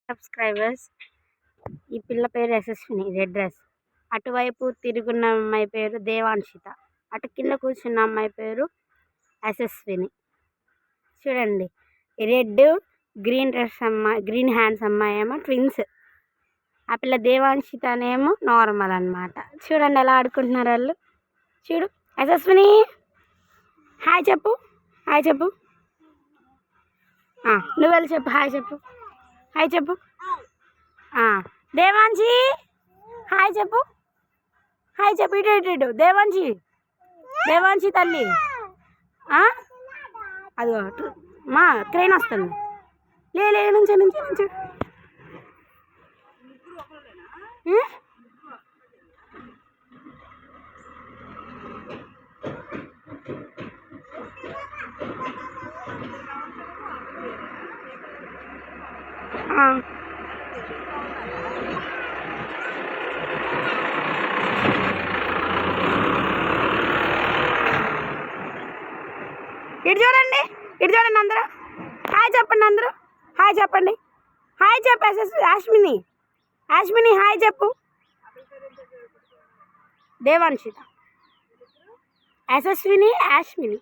Subscribers. ఈ పిల్ల పేరు యశస్విని, రెడ్ డ్రెస్. అటువైపు తిరుగున్న అమ్మాయి పేరు దేవాన్షిత. అటు కింద కూర్చున్న అమ్మాయి పేరు యశస్విని. చూడండి, రెడ్ గ్రీన్ డ్రెస్ అమ్మాయి, గ్రీన్ హ్యాండ్స్ అమ్మాయి ఏమో ట్విన్స్. ఆ పిల్ల దేవాన్షిత అనేమో నార్మల్ అన్నమాట. చూడండి ఎలా ఆడుకుంటున్నారు వాళ్ళు. చూడు యశస్విని, హాయ్ చెప్పు, హాయ్ చెప్పు. నువ్వు వెళ్ళి చెప్పు, హాయ్ చెప్పు, హాయ్ చెప్పు. దేవాన్షి, హాయ్ చెప్పు, హాయ్ చెప్పు. ఇటు ఇటు ఇటు దేవాన్షి, దేవాన్షి తల్లి. అదిగో మా ట్రైన్ వస్తుంది. లే నుంచి నుంచి నుంచి. ఇటు చూడండి, ఇటు చూడండి అందరూ. హాయ్ చెప్పండి అందరూ, హాయ్ చెప్పండి, హాయ్ చెప్పు. యాష్మిని, యాష్మిని హాయ్ చెప్పు. దేవాన్షిత, యశస్విని, యాష్మిని.